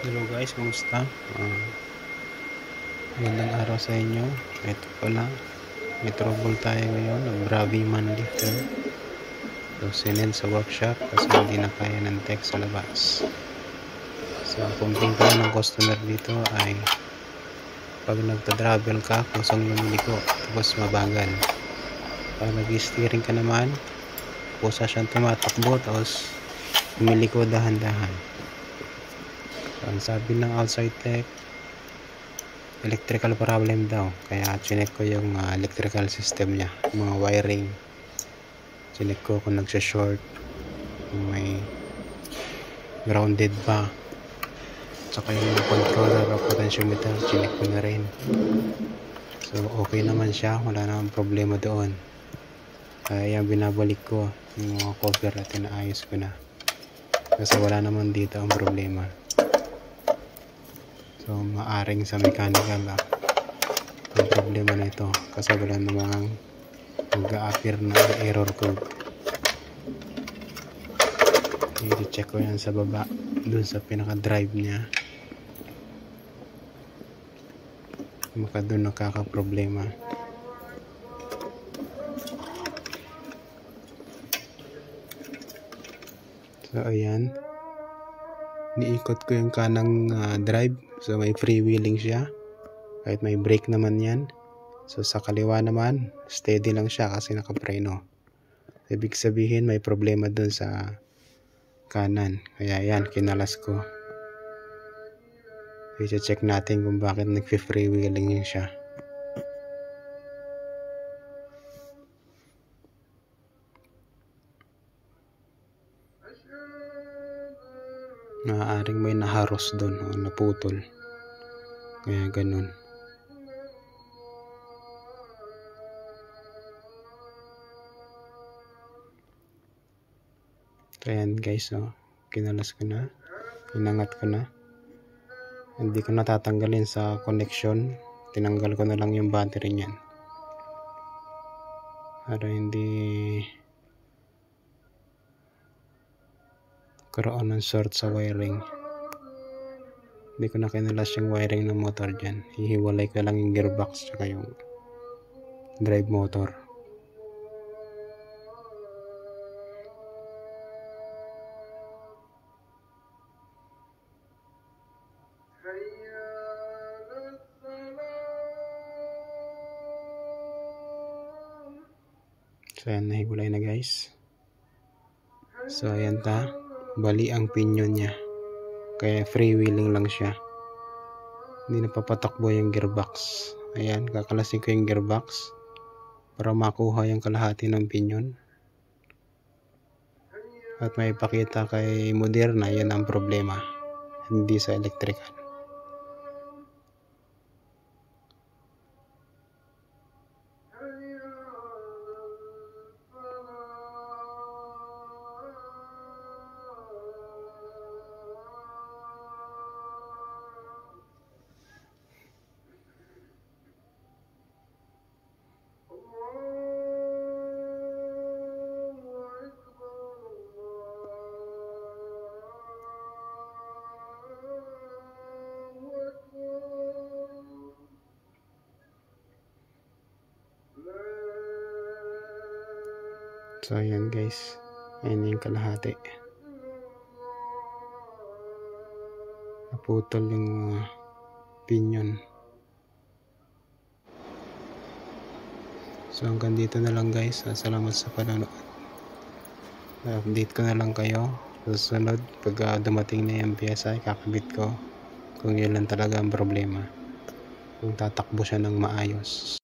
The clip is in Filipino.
Hello guys, kumusta? Magandang araw sa inyo. Ito pala, may trouble tayo ngayon ng Bravi man lifter. So sinend sa workshop kasi hindi na kaya ng tech sa labas. So ang complaint ko ng customer dito ay pag nagta-travel ka, kusang lumiliko tapos mabagal. Pag nag-steering ka naman, kusa siyang tumatakbo tapos lumiliko dahan-dahan. So ang sabi ng outside tech, electrical problem daw, kaya chinek ko yung electrical system niya, mga wiring. Chinek ko kung nagsha-short, kung may grounded ba, tsaka yung controller o potentiometer chinek ko na rin. So okay naman siya, wala namang problema doon. Kaya yung binabalik ko yung mga cover at inaayos ko na kasi wala naman dito ang problema. So maaring sa mechanical ang problema na ito kasi wala namang mag-a-appear na error code. I-check ko yan sa baba dun sa pinaka-drive niya, baka dun nakaka-problema. So ayan, niikot ko yung kanang drive. So may freewheeling siya kahit may brake naman yan. So sa kaliwa naman steady lang siya kasi nakapreno. Ibig sabihin may problema dun sa kanan, kaya yan kinalas ko. I-check natin kung bakit nagfi-freewheeling siya. Maaaring may naharos doon o naputol, kaya ganun. So ayan guys, kinalas ko na, inangat ko na. Hindi ko natatanggalin sa connection, tinanggal ko na lang yung battery niyan para hindi karoon ng short sa wiring. Hindi ko na kinalas yung wiring ng motor dyan. Hihiwalay ko lang yung gearbox tsaka yung drive motor. So ayan, nahiwalay na guys. So ayan bali ang pinion niya, kaya freewheeling lang siya, hindi napapatakbo yung gearbox. Ayan, kakalasin ko yung gearbox para makuha yung kalahati ng pinion at may pakita kay Moderna. Yan ang problema, hindi sa electrical. So ayan guys, ayan yung kalahati, naputol yung pinion. So hanggang dito na lang guys, salamat sa panonood. Update ko na lang kayo sa susunod pag dumating na yung PSI, kakabit ko kung yun lang talaga ang problema, kung tatakbo siya ng maayos.